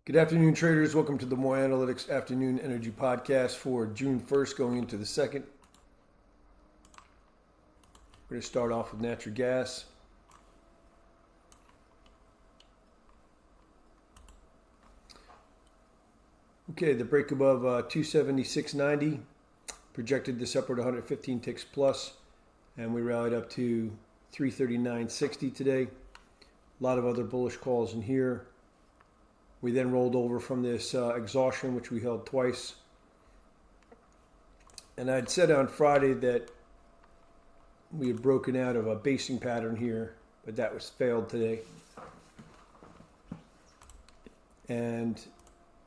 Good afternoon, traders. Welcome to the More Analytics Afternoon Energy Podcast for June 1st, going into the 2nd. We're going to start off with natural gas. Okay, the break above 276.90 projected this upward 115 ticks plus, and we rallied up to 339.60 today. A lot of other bullish calls in here. We then rolled over from this exhaustion, which we held twice. And I'd said on Friday that we had broken out of a basing pattern here, but that was failed today. And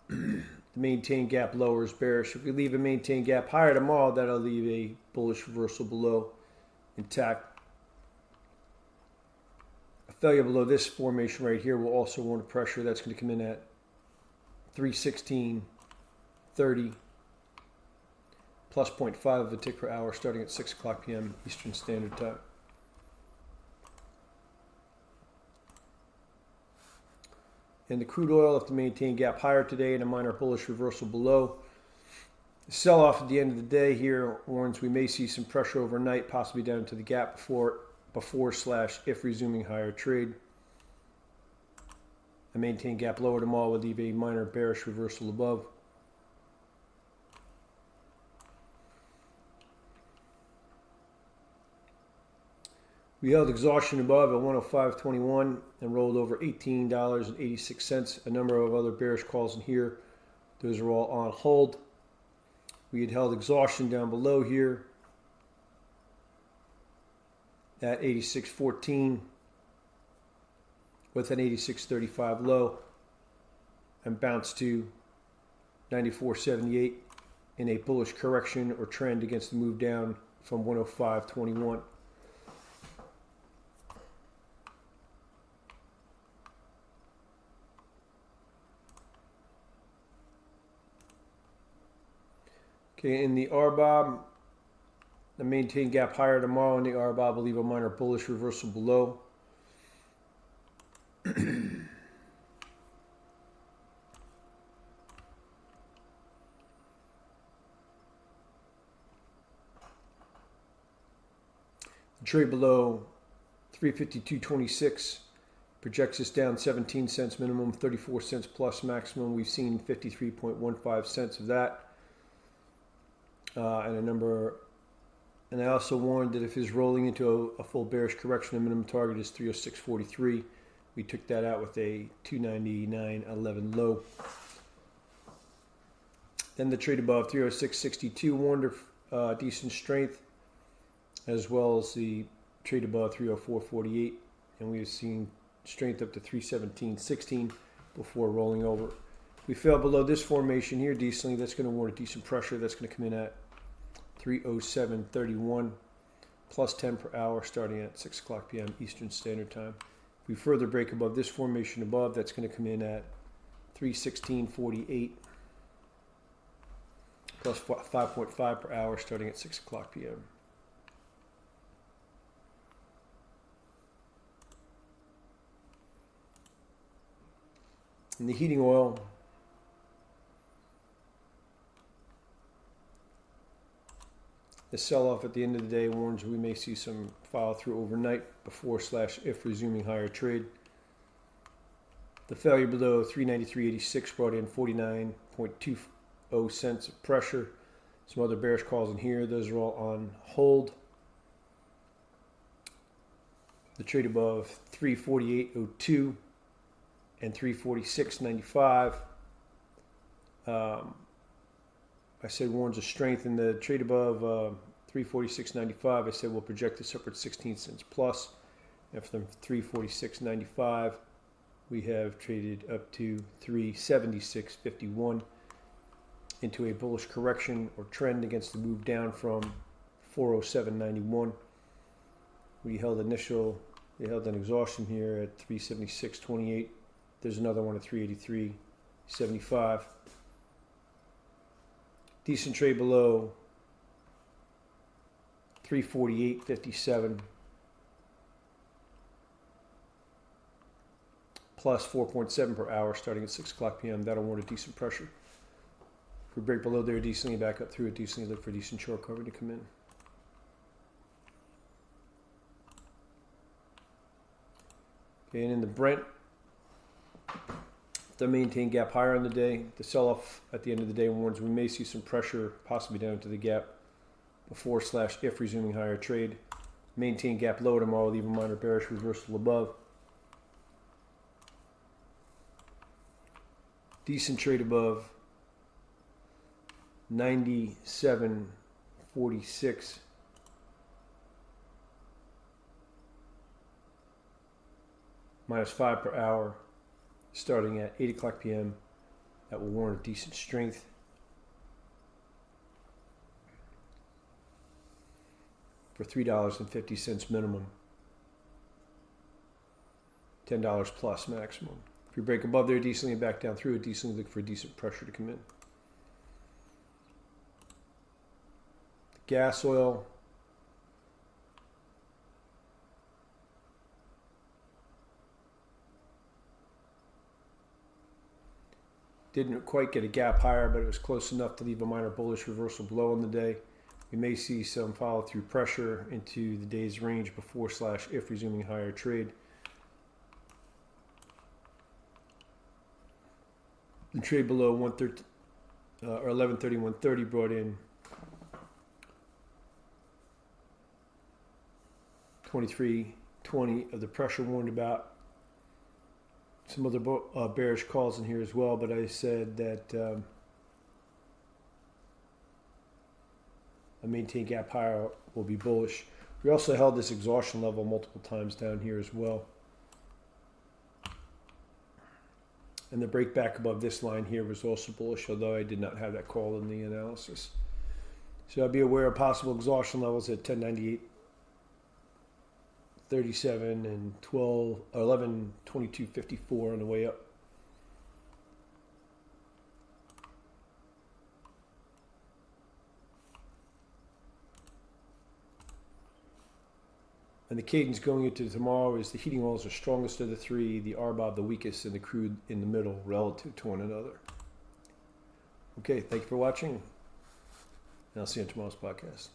the maintain gap lower is bearish. If we leave a maintain gap higher tomorrow, that'll leave a bullish reversal below intact. A failure below this formation right here will also warrant a pressure. That's going to come in at 316.30 plus 0.5 of a tick per hour starting at 6 o'clock p.m. Eastern Standard Time. And the crude oil, if to maintain gap higher today and a minor bullish reversal below. The sell-off at the end of the day here warns we may see some pressure overnight, possibly down to the gap before/if resuming higher trade. A maintain gap lower tomorrow would leave a minor bearish reversal above. We held exhaustion above at 105.21 and rolled over $18.86. A number of other bearish calls in here. Those are all on hold. We had held exhaustion down below here at 86.14 with an 86.35 low and bounced to 94.78 in a bullish correction or trend against the move down from 105.21. Okay, in the RBOB, the maintain gap higher tomorrow in the RBOB will leave a minor bullish reversal below. The trade below 352.26 projects us down 17 cents minimum, 34 cents plus maximum. We've seen 53.15 cents of that. And I also warned that if it's rolling into a full bearish correction, the minimum target is 306.43. We took that out with a 299.11 low. Then the trade above 306.62 warned decent strength, as well as the trade above 304.48, and we've seen strength up to 317.16 before rolling over. If we fell below this formation here decently, that's going to warrant a decent pressure. That's going to come in at 307.31 plus 10 per hour starting at 6 o'clock p.m. Eastern Standard Time. If we further break above this formation above, that's going to come in at 316.48 plus 5.5 per hour starting at 6 o'clock p.m. In the heating oil, the sell-off at the end of the day warns we may see some follow-through overnight before/if resuming higher trade. The failure below 393.86 brought in 49.20 cents of pressure. Some other bearish calls in here. Those are all on hold. The trade above 348.02 and 346.95. I said warns of strength in the trade above 346.95. I said we'll project this upward 16 cents plus. And from 346.95, we have traded up to 376.51 into a bullish correction or trend against the move down from 407.91. We held an exhaustion here at 376.28. There's another one at 383.75. Decent trade below 348.57 plus 4.7 per hour starting at 6 o'clock p.m. That'll warrant a decent pressure. If we break below there decently, back up through it decently, look for a decent short cover to come in. Okay, and in the Brent, the maintain gap higher on the day. The sell-off at the end of the day warns we may see some pressure, possibly down to the gap before / if resuming higher trade. Maintain gap lower tomorrow, leave a minor bearish reversal above. Decent trade above 97.46. Minus 5 per hour starting at 8 o'clock p.m. That will warrant a decent strength. For $3.50 minimum, $10 plus maximum. If you break above there decently and back down through it decently, look for a decent pressure to come in. Gas oil. Didn't quite get a gap higher, but it was close enough to leave a minor bullish reversal below on the day. We may see some follow-through pressure into the day's range before / if resuming higher trade. The trade below 1131.30 brought in 23.20 of the pressure warned about. Some other bearish calls in here as well, but I said that a maintain gap higher will be bullish. We also held this exhaustion level multiple times down here as well. And the break back above this line here was also bullish, although I did not have that call in the analysis. So I'd be aware of possible exhaustion levels at 1098.37 and 1122.54 on the way up. And the cadence going into tomorrow is the heating oils are strongest of the three, the RBOB the weakest, and the crude in the middle relative to one another. Okay, thank you for watching, and I'll see you on tomorrow's podcast.